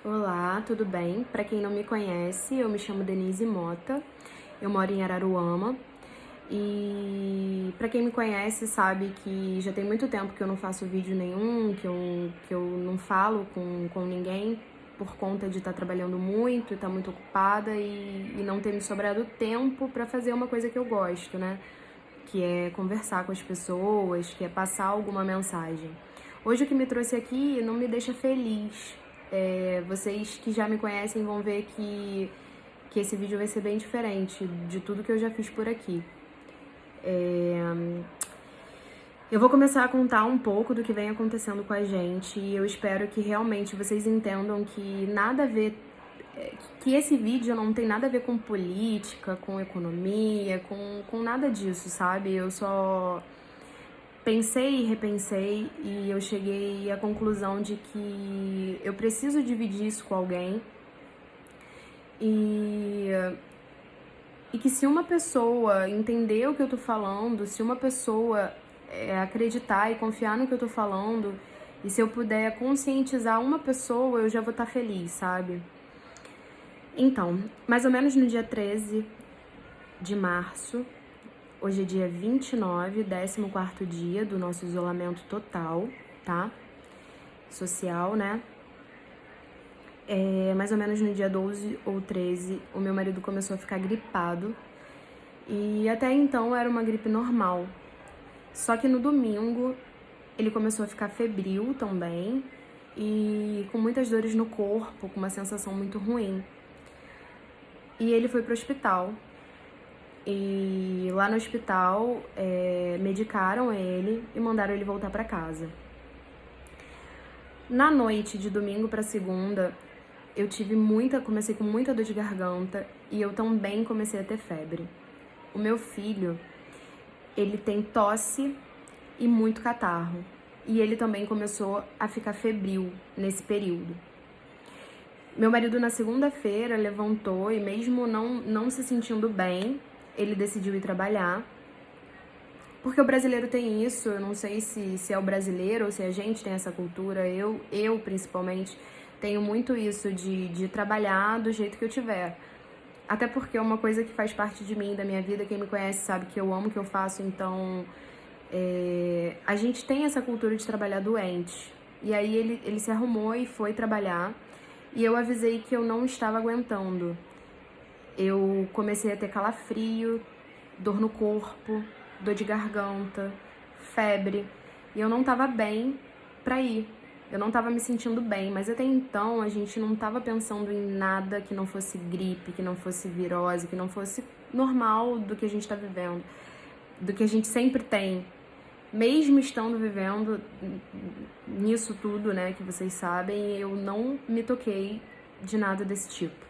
Olá, tudo bem? Para quem não me conhece, eu me chamo Denise Mota, eu moro em Araruama e para quem me conhece sabe que já tem muito tempo que eu não faço vídeo nenhum, que eu não falo com ninguém por conta de estar trabalhando muito, estar muito ocupada e não ter me sobrado tempo para fazer uma coisa que eu gosto, né? Que é conversar com as pessoas, que é passar alguma mensagem. Hoje o que me trouxe aqui não me deixa feliz. Vocês que já me conhecem vão ver que esse vídeo vai ser bem diferente de tudo que eu já fiz por aqui. Eu vou começar a contar um pouco do que vem acontecendo com a gente e eu espero que realmente vocês entendam que nada a ver, que esse vídeo não tem nada a ver com política, com economia, com nada disso, sabe? Eu só pensei e repensei e eu cheguei à conclusão de que eu preciso dividir isso com alguém e, e que se uma pessoa entender o que eu tô falando, se uma pessoa acreditar e confiar no que eu tô falando, e se eu puder conscientizar uma pessoa, eu já vou estar feliz, sabe? Então, mais ou menos no dia 13 de março, hoje é dia 29, 14º dia do nosso isolamento total, tá? Social, né? Mais ou menos no dia 12 ou 13, o meu marido começou a ficar gripado. E até então era uma gripe normal. Só que no domingo ele começou a ficar febril também e com muitas dores no corpo, com uma sensação muito ruim. E ele foi pro hospital. E lá no hospital medicaram ele e mandaram ele voltar para casa. Na noite de domingo para segunda, eu comecei com muita dor de garganta e eu também comecei a ter febre. O meu filho, ele tem tosse e muito catarro. E ele também começou a ficar febril nesse período. Meu marido na segunda-feira levantou e mesmo não se sentindo bem, ele decidiu ir trabalhar. Porque o brasileiro tem isso, eu não sei se é o brasileiro ou se a gente tem essa cultura, eu principalmente tenho muito isso de trabalhar do jeito que eu tiver. Até porque é uma coisa que faz parte de mim, da minha vida, quem me conhece sabe que eu amo o que eu faço, então a gente tem essa cultura de trabalhar doente. E aí ele se arrumou e foi trabalhar, e eu avisei que eu não estava aguentando. Eu comecei a ter calafrio, dor no corpo, dor de garganta, febre, e eu não tava bem pra ir. Eu não tava me sentindo bem, mas até então a gente não tava pensando em nada que não fosse gripe, que não fosse virose, que não fosse normal do que a gente tá vivendo, do que a gente sempre tem. Mesmo estando vivendo nisso tudo, né, que vocês sabem, eu não me toquei de nada desse tipo.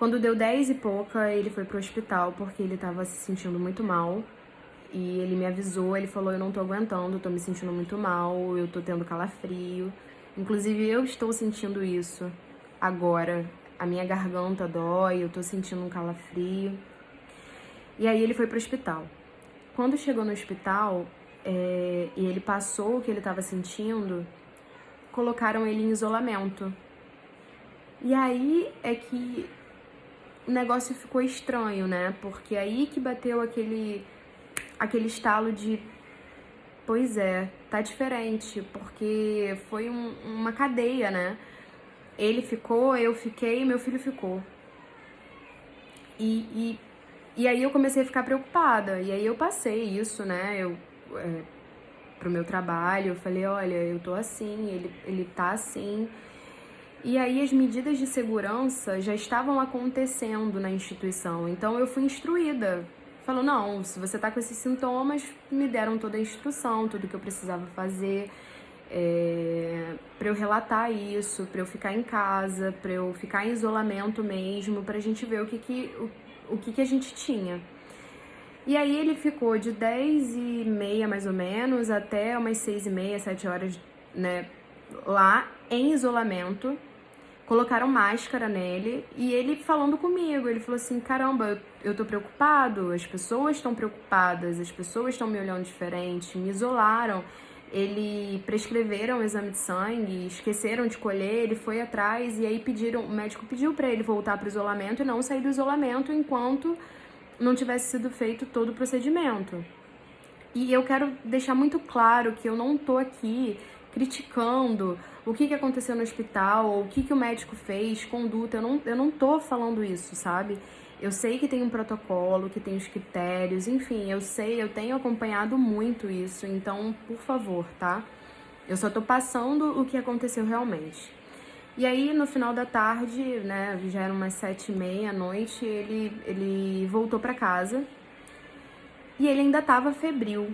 Quando deu 10 e pouca, ele foi pro hospital porque ele tava se sentindo muito mal. E ele me avisou, ele falou, eu não tô aguentando, tô me sentindo muito mal, eu tô tendo calafrio. Inclusive, eu estou sentindo isso agora. A minha garganta dói, eu tô sentindo um calafrio. E aí ele foi pro hospital. Quando chegou no hospital, e ele passou o que ele tava sentindo, colocaram ele em isolamento. E aí é que o negócio ficou estranho, né? Porque aí que bateu aquele estalo de, pois é, tá diferente, porque foi uma cadeia, né? Ele ficou, eu fiquei, meu filho ficou. E aí eu comecei a ficar preocupada, e aí eu passei isso, né? Pro meu trabalho, eu falei, olha, eu tô assim, ele tá assim. E aí as medidas de segurança já estavam acontecendo na instituição, então eu fui instruída. Falou, não, se você tá com esses sintomas, me deram toda a instrução, tudo que eu precisava fazer, pra eu relatar isso, pra eu ficar em casa, pra eu ficar em isolamento mesmo, pra gente ver o que a gente tinha. E aí ele ficou de 10h30, mais ou menos, até umas 6h30, 7 horas, né, lá em isolamento. Colocaram máscara nele e ele falando comigo, ele falou assim, caramba, eu tô preocupado, as pessoas estão preocupadas, as pessoas estão me olhando diferente, me isolaram. prescreveram o exame de sangue, esqueceram de colher, ele foi atrás e aí o médico pediu para ele voltar para o isolamento e não sair do isolamento enquanto não tivesse sido feito todo o procedimento. E eu quero deixar muito claro que eu não tô aqui criticando o que aconteceu no hospital, ou o que o médico fez, conduta, eu não tô falando isso, sabe? Eu sei que tem um protocolo, que tem os critérios, enfim, eu sei, eu tenho acompanhado muito isso, então, por favor, tá? Eu só tô passando o que aconteceu realmente. E aí, no final da tarde, né, já eram umas 7h30 da noite, ele voltou pra casa e ele ainda tava febril.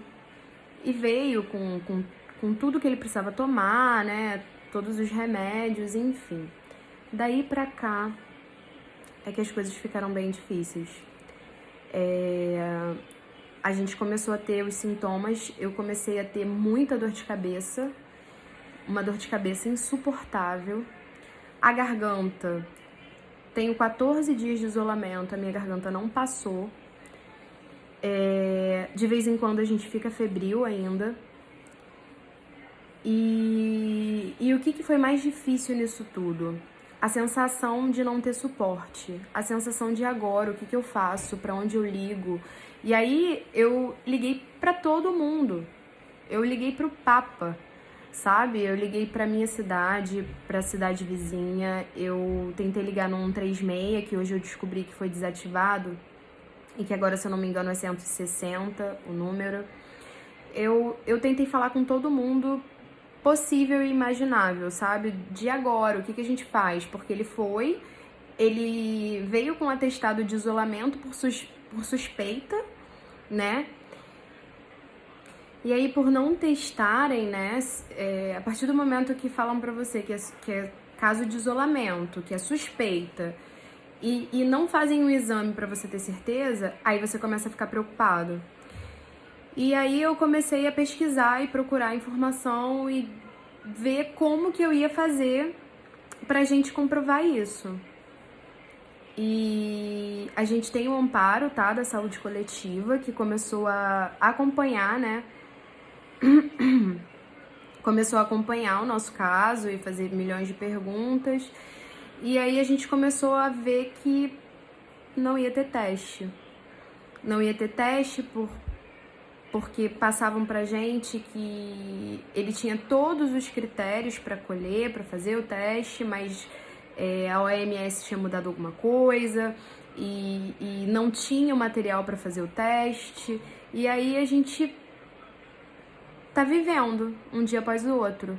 E veio com tudo que ele precisava tomar, né, todos os remédios, enfim. Daí pra cá é que as coisas ficaram bem difíceis. A gente começou a ter os sintomas, eu comecei a ter muita dor de cabeça, uma dor de cabeça insuportável. A garganta, tenho 14 dias de isolamento, a minha garganta não passou. De vez em quando a gente fica febril ainda. E o que foi mais difícil nisso tudo? A sensação de não ter suporte, a sensação de agora, o que eu faço, pra onde eu ligo. E aí eu liguei pra todo mundo, eu liguei pro Papa, sabe? Eu liguei pra minha cidade, pra cidade vizinha, eu tentei ligar no 136, que hoje eu descobri que foi desativado, e que agora, se eu não me engano, é 160 o número. Eu tentei falar com todo mundo possível e imaginável, sabe? De agora, o que a gente faz? Porque ele veio com atestado de isolamento por suspeita, né? E aí, por não testarem, né? A partir do momento que falam pra você que é caso de isolamento, que é suspeita, e não fazem o exame pra você ter certeza, aí você começa a ficar preocupado. E aí eu comecei a pesquisar e procurar informação e ver como que eu ia fazer pra gente comprovar isso. E a gente tem o amparo, tá, da saúde coletiva, que começou a acompanhar, né? Começou a acompanhar o nosso caso e fazer milhões de perguntas. E aí a gente começou a ver que não ia ter teste. Não ia ter teste porque passavam pra gente que ele tinha todos os critérios para colher, para fazer o teste, mas a OMS tinha mudado alguma coisa e não tinha o material para fazer o teste. E aí a gente tá vivendo um dia após o outro.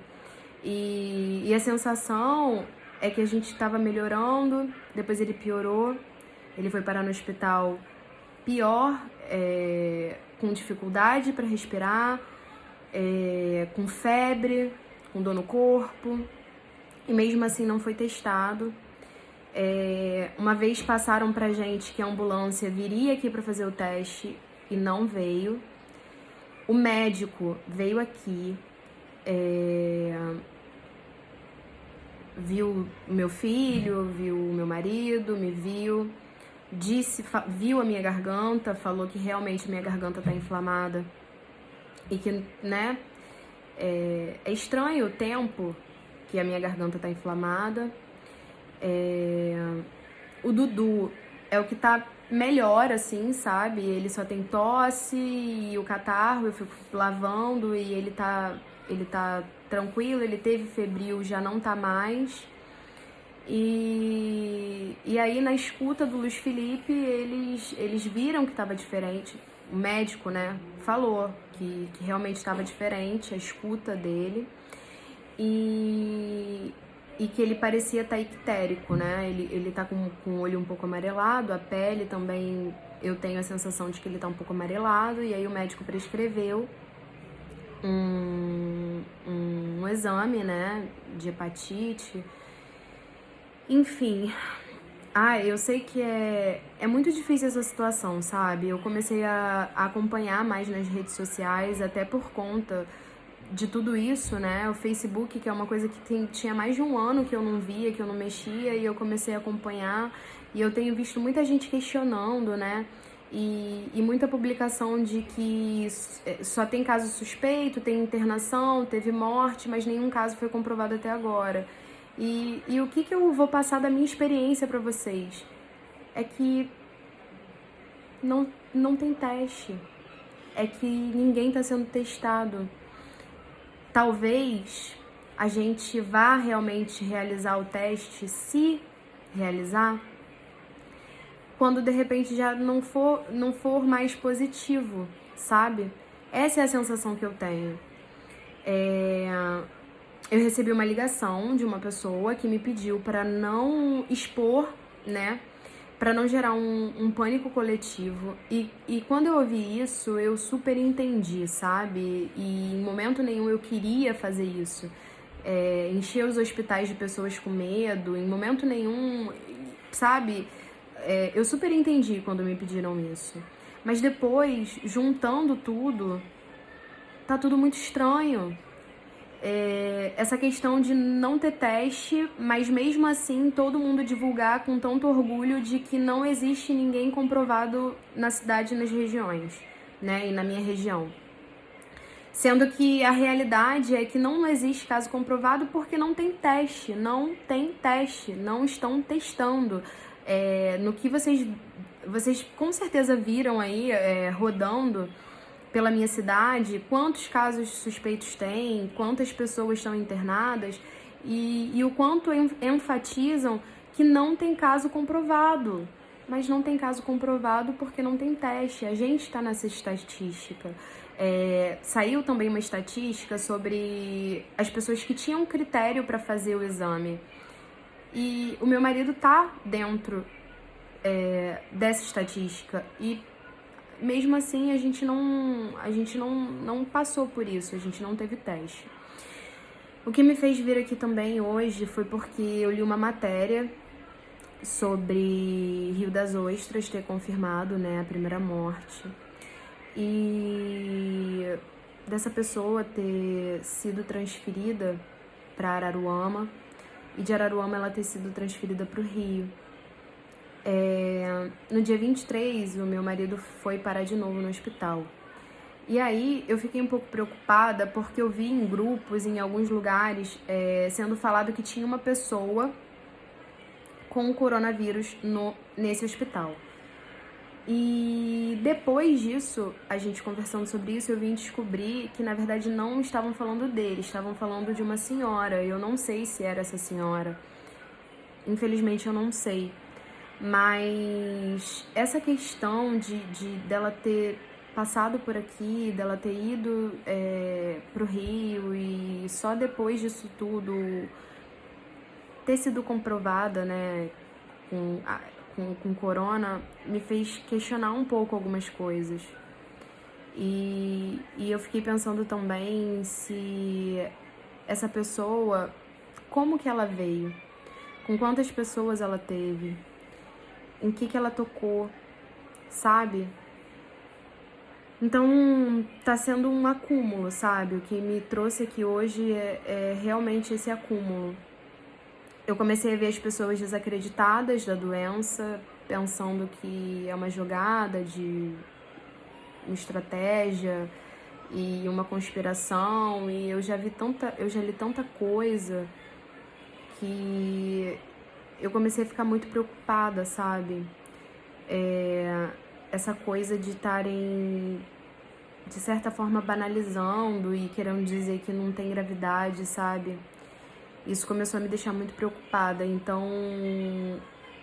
E a sensação é que a gente tava melhorando, depois ele piorou, ele foi parar no hospital pior, com dificuldade para respirar, com febre, com dor no corpo, e mesmo assim não foi testado. Uma vez passaram pra gente que a ambulância viria aqui para fazer o teste e não veio. O médico veio aqui, viu o meu filho, viu o meu marido, me viu, viu a minha garganta, falou que realmente a minha garganta tá inflamada e que, né, é estranho o tempo que a minha garganta tá inflamada. O Dudu é o que tá melhor, assim, sabe? Ele só tem tosse e o catarro, eu fico lavando e ele tá tranquilo, ele teve febril, já não tá mais. E aí, na escuta do Luiz Felipe, eles viram que estava diferente. O médico, né, falou que realmente estava diferente, a escuta dele. E que ele parecia estar ictérico, né? Ele tá com o olho um pouco amarelado, a pele também, eu tenho a sensação de que ele tá um pouco amarelado. E aí o médico prescreveu um exame, né, de hepatite. Enfim, eu sei que é muito difícil essa situação, sabe? Eu comecei a acompanhar mais nas redes sociais, até por conta de tudo isso, né? O Facebook, que é uma coisa que tinha mais de um ano que eu não via, que eu não mexia, e eu comecei a acompanhar. E eu tenho visto muita gente questionando, né? e muita publicação de que só tem caso suspeito, tem internação, teve morte, mas nenhum caso foi comprovado até agora. E o que eu vou passar da minha experiência para vocês é que não tem teste, é que ninguém está sendo testado. Talvez a gente vá realmente realizar o teste, se realizar, quando de repente já não for mais positivo, sabe? Essa é a sensação que eu tenho. Eu recebi uma ligação de uma pessoa que me pediu para não expor, né? Para não gerar um pânico coletivo. E quando eu ouvi isso, eu super entendi, sabe? E em momento nenhum eu queria fazer isso. Encher os hospitais de pessoas com medo, em momento nenhum, sabe? Eu super entendi quando me pediram isso. Mas depois, juntando tudo, tá tudo muito estranho. Essa questão de não ter teste, mas mesmo assim todo mundo divulgar com tanto orgulho de que não existe ninguém comprovado na cidade e nas regiões, né? E na minha região. Sendo que a realidade é que não existe caso comprovado porque não tem teste, não estão testando. No que vocês com certeza viram aí, rodando pela minha cidade, quantos casos suspeitos tem, quantas pessoas estão internadas e o quanto enfatizam que não tem caso comprovado. Mas não tem caso comprovado porque não tem teste. A gente está nessa estatística. Saiu também uma estatística sobre as pessoas que tinham critério para fazer o exame. E o meu marido tá dentro dessa estatística. E mesmo assim a gente não passou por isso, a gente não teve teste. O que me fez vir aqui também hoje foi porque eu li uma matéria sobre Rio das Ostras ter confirmado, né, a primeira morte. E dessa pessoa ter sido transferida para Araruama e de Araruama ela ter sido transferida para o Rio. No dia 23, o meu marido foi parar de novo no hospital. E aí eu fiquei um pouco preocupada porque eu vi em grupos, em alguns lugares, sendo falado que tinha uma pessoa com coronavírus nesse hospital. E depois disso, a gente conversando sobre isso, eu vim descobrir que na verdade não estavam falando dele, estavam falando de uma senhora. Eu não sei se era essa senhora. Infelizmente eu não sei. Mas essa questão dela ter passado por aqui, dela ter ido pro Rio e só depois disso tudo ter sido comprovada, né, com corona, me fez questionar um pouco algumas coisas. E eu fiquei pensando também se essa pessoa, como que ela veio, com quantas pessoas ela teve, em que ela tocou, sabe? Então, tá sendo um acúmulo, sabe? O que me trouxe aqui hoje é realmente esse acúmulo. Eu comecei a ver as pessoas desacreditadas da doença, pensando que é uma jogada de uma estratégia e uma conspiração, e eu já li tanta coisa que eu comecei a ficar muito preocupada, sabe? Essa coisa de estarem, de certa forma, banalizando e querendo dizer que não tem gravidade, sabe? Isso começou a me deixar muito preocupada. Então,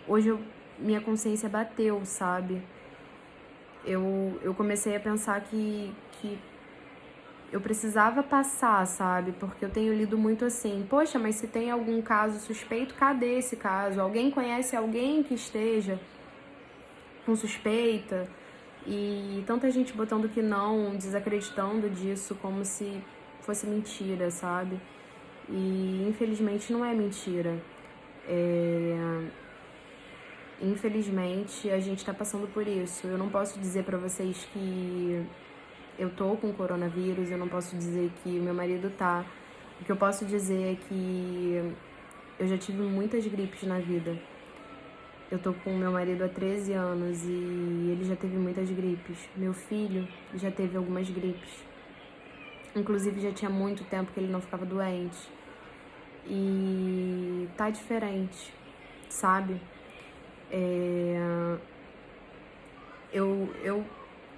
hoje minha consciência bateu, sabe? Eu comecei a pensar que eu precisava passar, sabe? Porque eu tenho lido muito assim, poxa, mas se tem algum caso suspeito, cadê esse caso? Alguém conhece alguém que esteja com suspeita? E tanta gente botando que não, desacreditando disso como se fosse mentira, sabe? E infelizmente não é mentira. Infelizmente a gente tá passando por isso. Eu não posso dizer pra vocês que eu tô com coronavírus, eu não posso dizer que o meu marido tá. O que eu posso dizer é que eu já tive muitas gripes na vida. Eu tô com meu marido há 13 anos e ele já teve muitas gripes. Meu filho já teve algumas gripes. Inclusive, já tinha muito tempo que ele não ficava doente. E tá diferente, sabe? Eu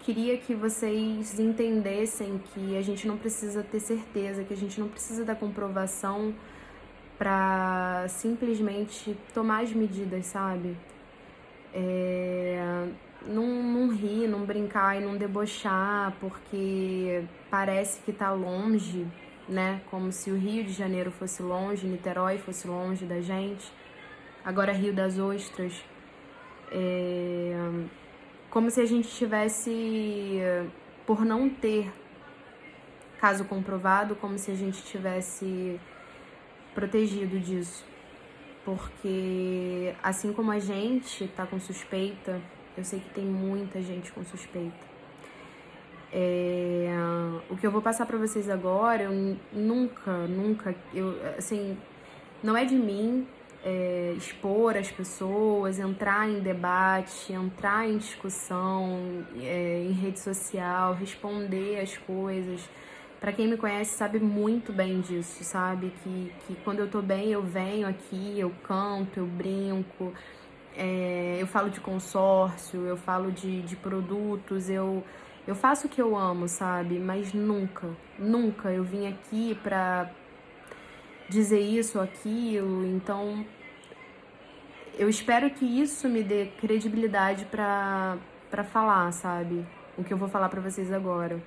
queria que vocês entendessem que a gente não precisa ter certeza, que a gente não precisa da comprovação pra simplesmente tomar as medidas, sabe? Não rir, não brincar e não debochar, porque parece que tá longe, né? Como se o Rio de Janeiro fosse longe, Niterói fosse longe da gente. Agora Rio das Ostras. Como se a gente tivesse, por não ter caso comprovado, como se a gente tivesse protegido disso. Porque assim como a gente tá com suspeita, eu sei que tem muita gente com suspeita. O que eu vou passar pra vocês agora, eu nunca, assim, não é de mim expor as pessoas, entrar em debate, entrar em discussão em rede social, responder as coisas. Pra quem me conhece sabe muito bem disso, sabe? Que quando eu tô bem, eu venho aqui, eu canto, eu brinco, eu falo de consórcio, eu falo de produtos, eu faço o que eu amo, sabe? Mas nunca eu vim aqui pra dizer isso ou aquilo. Então, eu espero que isso me dê credibilidade pra falar, sabe? O que eu vou falar pra vocês agora.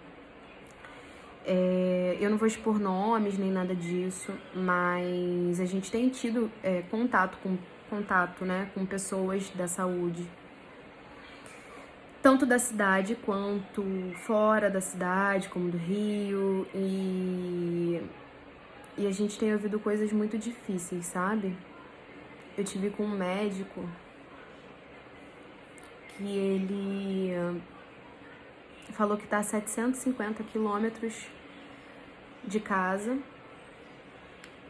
Eu não vou expor nomes nem nada disso, mas a gente tem tido contato, né, com pessoas da saúde, tanto da cidade quanto fora da cidade, como do Rio, e a gente tem ouvido coisas muito difíceis, sabe? Eu tive com um médico que ele falou que tá a 750 quilômetros de casa,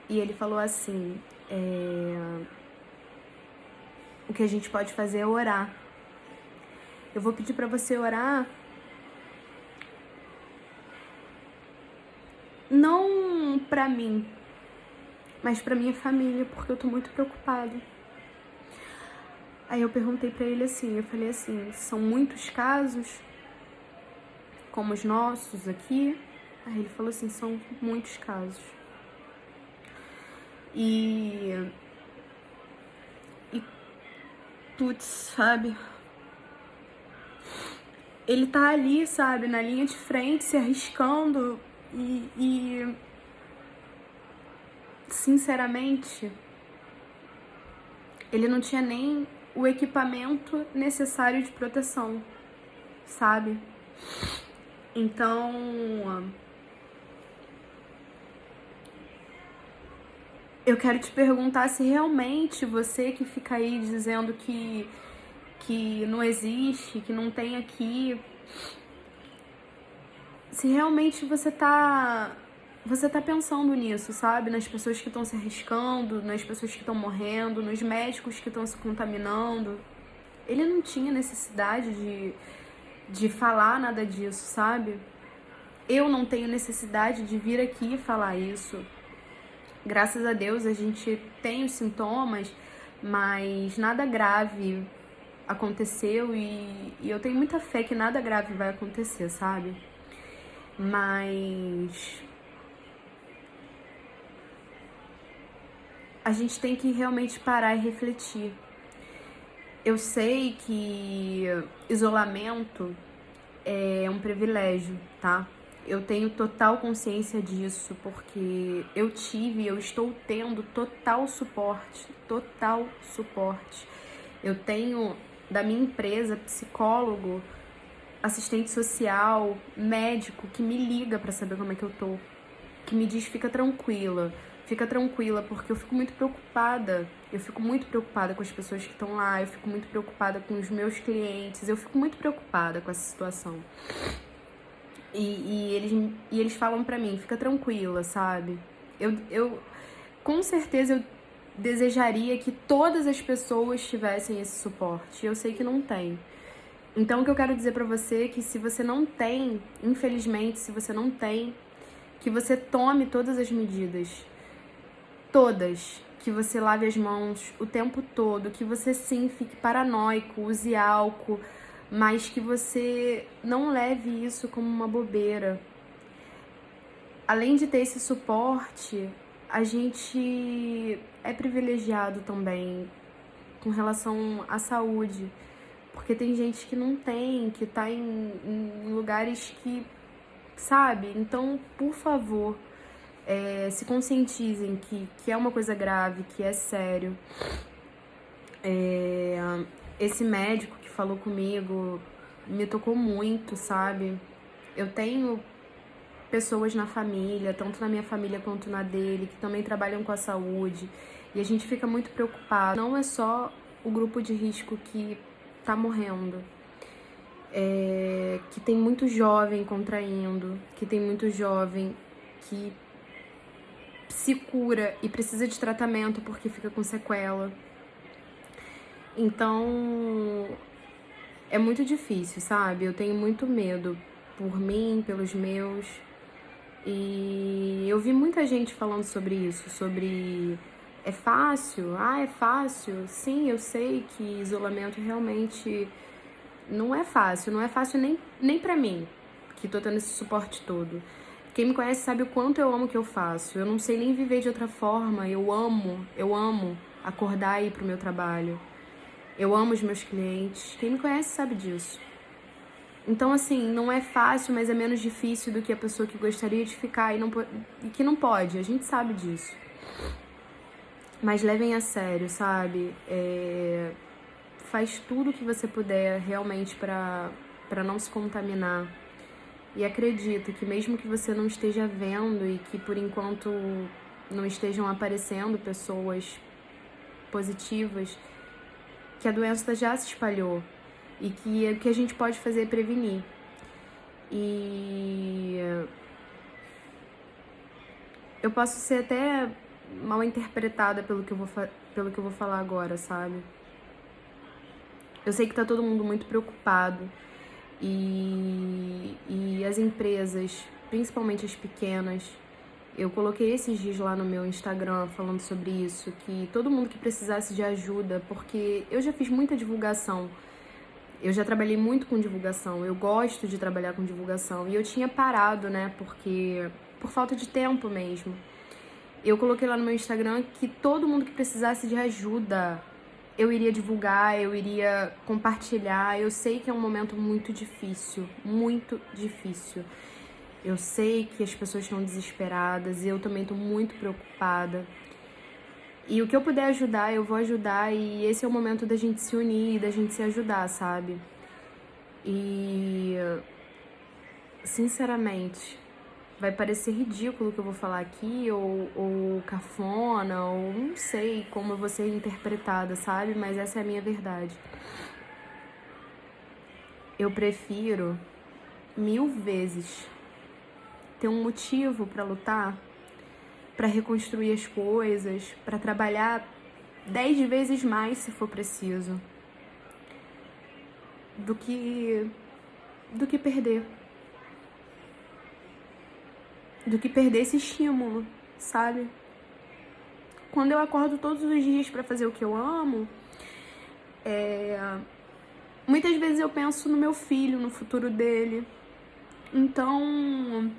e ele falou assim, o que a gente pode fazer é orar. Eu vou pedir pra você orar, não pra mim, mas pra minha família, porque eu tô muito preocupada. Aí eu perguntei pra ele assim, eu falei assim, são muitos casos, como os nossos aqui? Aí ele falou assim, são muitos casos. E putz, sabe? Ele tá ali, sabe, na linha de frente, se arriscando e sinceramente, ele não tinha nem o equipamento necessário de proteção, sabe? Então, eu quero te perguntar se realmente você que fica aí dizendo que não existe, que não tem aqui, se realmente você tá pensando nisso, sabe? Nas pessoas que estão se arriscando, nas pessoas que estão morrendo, nos médicos que estão se contaminando. Ele não tinha necessidade de falar nada disso, sabe? Eu não tenho necessidade de vir aqui falar isso. Graças a Deus a gente tem os sintomas, mas nada grave aconteceu e eu tenho muita fé que nada grave vai acontecer, sabe? Mas a gente tem que realmente parar e refletir. Eu sei que isolamento é um privilégio, tá? Eu tenho total consciência disso, porque eu tive e eu estou tendo total suporte. Eu tenho da minha empresa psicólogo, assistente social, médico que me liga pra saber como é que eu tô, que me diz fica tranquila, porque eu fico muito preocupada. Eu fico muito preocupada com as pessoas que estão lá, eu fico muito preocupada com os meus clientes, eu fico muito preocupada com essa situação. E eles falam pra mim, fica tranquila, sabe? Eu com certeza desejaria que todas as pessoas tivessem esse suporte. Eu sei que não tem. Então, o que eu quero dizer pra você é que se você não tem, infelizmente, se você não tem, que você tome todas as medidas. Todas. Que você lave as mãos o tempo todo, que você sim fique paranoico, use álcool, mas que você não leve isso como uma bobeira. Além de ter esse suporte, a gente é privilegiado também com relação à saúde, porque tem gente que não tem, que tá em lugares que, sabe? Então, por favor, se conscientizem que é uma coisa grave, que é sério. Esse médico que falou comigo me tocou muito, sabe? Eu tenho pessoas na família, tanto na minha família quanto na dele, que também trabalham com a saúde, e a gente fica muito preocupado. Não é só o grupo de risco que tá morrendo, que tem muito jovem contraindo, que tem muito jovem que se cura e precisa de tratamento porque fica com sequela. Então, é muito difícil, sabe? Eu tenho muito medo por mim, pelos meus. E eu vi muita gente falando sobre isso, sobre é fácil? Ah, é fácil? Sim, eu sei que isolamento realmente não é fácil. Não é fácil nem pra mim, que tô tendo esse suporte todo. Quem me conhece sabe o quanto eu amo o que eu faço. Eu não sei nem viver de outra forma. Eu amo acordar e ir pro meu trabalho. Eu amo os meus clientes. Quem me conhece sabe disso. Então, assim, não é fácil, mas é menos difícil do que a pessoa que gostaria de ficar e que não pode. A gente sabe disso. Mas levem a sério, sabe? Faz tudo o que você puder realmente pra não se contaminar. E acredita que mesmo que você não esteja vendo e que por enquanto não estejam aparecendo pessoas positivas, que a doença já se espalhou e que o que a gente pode fazer é prevenir. E eu posso ser até mal interpretada pelo que eu vou falar agora, sabe? Eu sei que tá todo mundo muito preocupado e as empresas, principalmente as pequenas, eu coloquei esses dias lá no meu Instagram falando sobre isso, que todo mundo que precisasse de ajuda, porque eu já fiz muita divulgação, eu já trabalhei muito com divulgação, eu gosto de trabalhar com divulgação, e eu tinha parado, né, porque por falta de tempo mesmo. Eu coloquei lá no meu Instagram que todo mundo que precisasse de ajuda, eu iria divulgar, eu iria compartilhar. Eu sei que é um momento muito difícil, muito difícil. Eu sei que as pessoas estão desesperadas e eu também tô muito preocupada. E o que eu puder ajudar, eu vou ajudar, e esse é o momento da gente se unir, da gente se ajudar, sabe? E, sinceramente, vai parecer ridículo o que eu vou falar aqui, ou cafona, ou não sei como eu vou ser interpretada, sabe? Mas essa é a minha verdade. Eu prefiro 1000 vezes ter um motivo pra lutar, pra reconstruir as coisas, pra trabalhar 10 vezes mais se for preciso, do que perder. Do que perder esse estímulo, sabe? Quando eu acordo todos os dias pra fazer o que eu amo, muitas vezes eu penso no meu filho, no futuro dele. Então,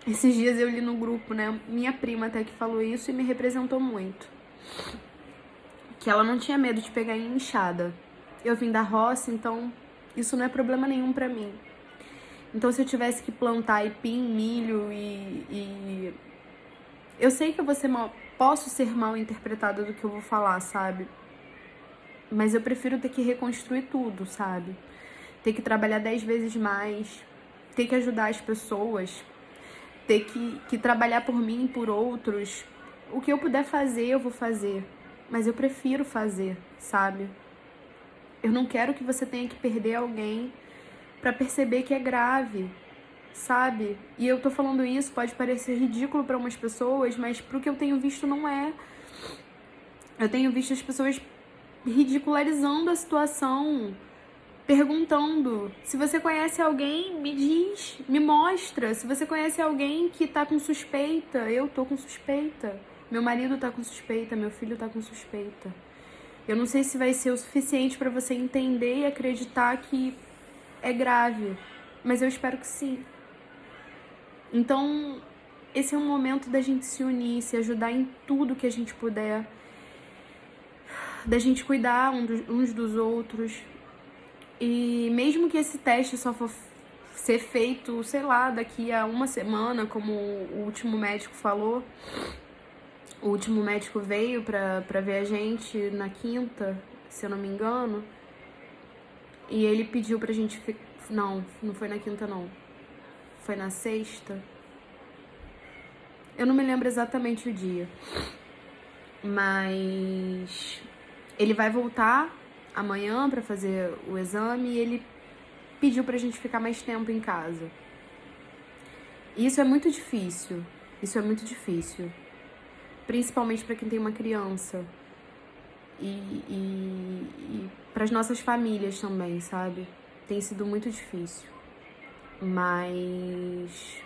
esses dias eu li no grupo, né? Minha prima até que falou isso e me representou muito. Que ela não tinha medo de pegar em enxada. Eu vim da roça, então isso não é problema nenhum pra mim. Então, se eu tivesse que plantar aipim, milho e... Eu sei que eu posso ser mal interpretada do que eu vou falar, sabe? Mas eu prefiro ter que reconstruir tudo, sabe? Ter que trabalhar 10 vezes mais, ter que ajudar as pessoas, ter que trabalhar por mim e por outros. O que eu puder fazer, eu vou fazer. Mas eu prefiro fazer, sabe? Eu não quero que você tenha que perder alguém pra perceber que é grave. sabe? E eu tô falando isso, pode parecer ridículo pra umas pessoas, mas pro que eu tenho visto não é. Eu tenho visto as pessoas ridicularizando a situação, perguntando: se você conhece alguém, me diz, me mostra. Se você conhece alguém que tá com suspeita, eu tô com suspeita. Meu marido tá com suspeita, meu filho tá com suspeita. Eu não sei se vai ser o suficiente pra você entender e acreditar que é grave, mas eu espero que sim. Então, esse é um momento da gente se unir, se ajudar em tudo que a gente puder, da gente cuidar uns dos outros. E mesmo que esse teste só for ser feito, sei lá, daqui a uma semana, como o último médico falou, o último médico veio pra ver a gente na quinta, se eu não me engano, e ele pediu pra gente ficar. Não, não foi na quinta, não. Foi na sexta. Eu não me lembro exatamente o dia. Mas ele vai voltar amanhã pra fazer o exame e ele pediu pra gente ficar mais tempo em casa. E isso é muito difícil. Isso é muito difícil. Principalmente pra quem tem uma criança. E para as nossas famílias também, sabe? Tem sido muito difícil. Mas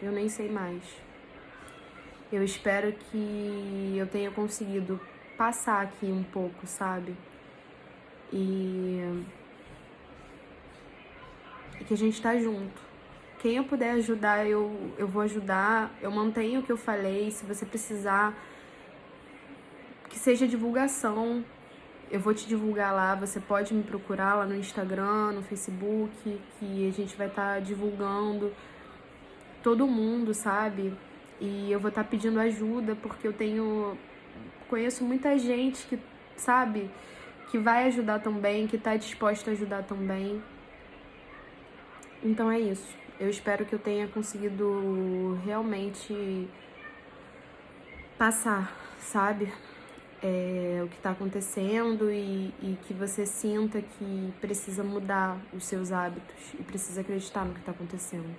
eu nem sei mais. Eu espero que eu tenha conseguido passar aqui um pouco, sabe? E que a gente tá junto. Quem eu puder ajudar, eu vou ajudar. Eu mantenho o que eu falei. Se você precisar, que seja divulgação, eu vou te divulgar lá. Você pode me procurar lá no Instagram, no Facebook, que a gente vai estar divulgando todo mundo, sabe? E eu vou estar pedindo ajuda, porque conheço muita gente que, sabe, que vai ajudar também, que tá disposta a ajudar também. Então é isso. Eu espero que eu tenha conseguido realmente passar, sabe? O que tá acontecendo e que você sinta que precisa mudar os seus hábitos e precisa acreditar no que tá acontecendo.